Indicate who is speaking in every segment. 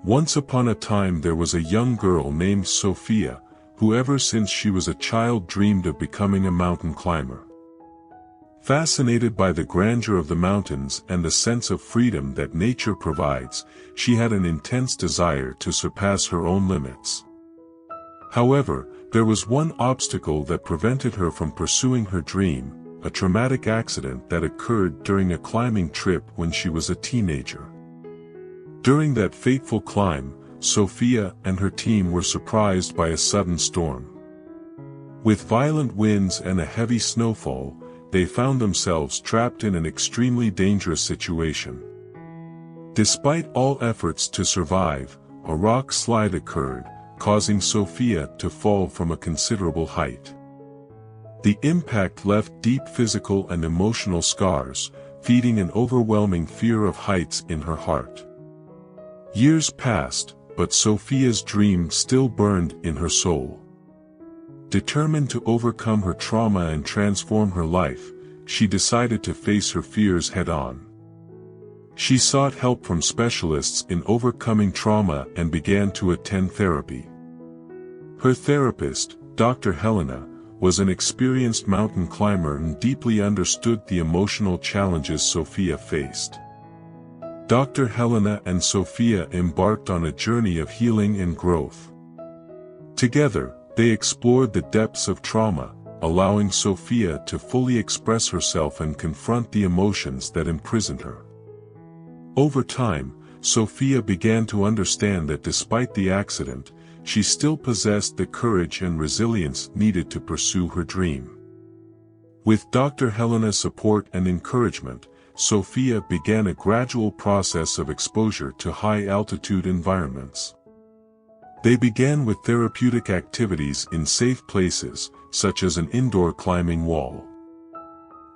Speaker 1: Once upon a time there was a young girl named Sofia, who ever since she was a child dreamed of becoming a mountain climber. Fascinated by the grandeur of the mountains and the sense of freedom that nature provides, she had an intense desire to surpass her own limits. However, there was one obstacle that prevented her from pursuing her dream: a traumatic accident that occurred during a climbing trip when she was a teenager. During that fateful climb, Sofia and her team were surprised by a sudden storm. With violent winds and a heavy snowfall, they found themselves trapped in an extremely dangerous situation. Despite all efforts to survive, a rock slide occurred, causing Sofia to fall from a considerable height. The impact left deep physical and emotional scars, feeding an overwhelming fear of heights in her heart. Years passed, but Sofia's dream still burned in her soul. Determined to overcome her trauma and transform her life, she decided to face her fears head-on. She sought help from specialists in overcoming trauma and began to attend therapy. Her therapist, Dr. Helena, was an experienced mountain climber and deeply understood the emotional challenges Sofia faced. Dr. Helena and Sofia embarked on a journey of healing and growth. Together, they explored the depths of trauma, allowing Sofia to fully express herself and confront the emotions that imprisoned her. Over time, Sofia began to understand that despite the accident, she still possessed the courage and resilience needed to pursue her dream. With Dr. Helena's support and encouragement, Sofia began a gradual process of exposure to high-altitude environments. They began with therapeutic activities in safe places, such as an indoor climbing wall.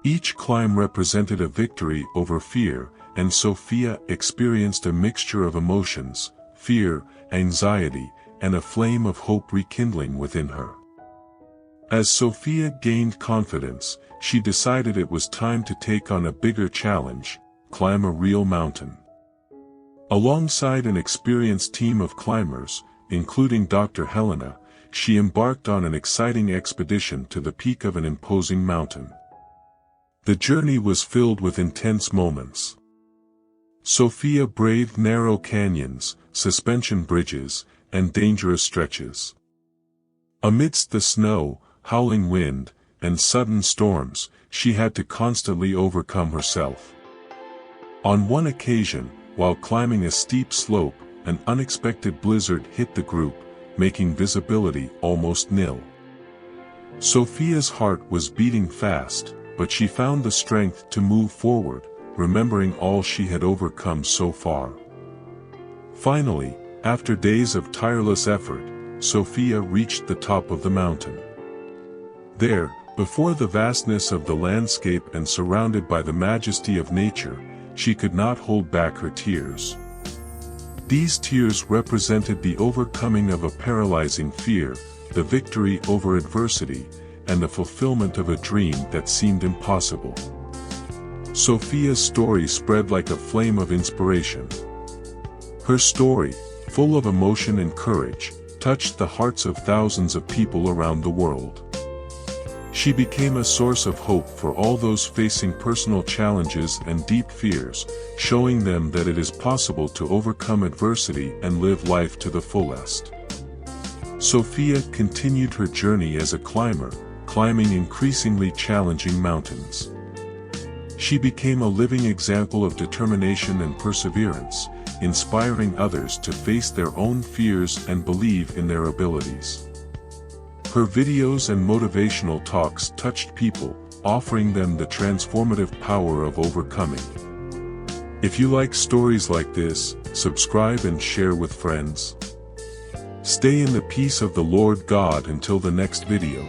Speaker 1: Each climb represented a victory over fear, and Sofia experienced a mixture of emotions: fear, anxiety, and a flame of hope rekindling within her. As Sofia gained confidence, she decided it was time to take on a bigger challenge: climb a real mountain. Alongside an experienced team of climbers, including Dr. Helena, she embarked on an exciting expedition to the peak of an imposing mountain. The journey was filled with intense moments. Sofia braved narrow canyons, suspension bridges, and dangerous stretches. Amidst the snow, howling wind, and sudden storms, she had to constantly overcome herself. On one occasion, while climbing a steep slope, an unexpected blizzard hit the group, making visibility almost nil. Sofia's heart was beating fast, but she found the strength to move forward, remembering all she had overcome so far. Finally, after days of tireless effort, Sofia reached the top of the mountain. There, before the vastness of the landscape and surrounded by the majesty of nature, she could not hold back her tears. These tears represented the overcoming of a paralyzing fear, the victory over adversity, and the fulfillment of a dream that seemed impossible. Sofia's story spread like a flame of inspiration. Her story, full of emotion and courage, touched the hearts of thousands of people around the world. She became a source of hope for all those facing personal challenges and deep fears, showing them that it is possible to overcome adversity and live life to the fullest. Sofia continued her journey as a climber, climbing increasingly challenging mountains. She became a living example of determination and perseverance, inspiring others to face their own fears and believe in their abilities. Her videos and motivational talks touched people, offering them the transformative power of overcoming. If you like stories like this, subscribe and share with friends. Stay in the peace of the Lord God until the next video.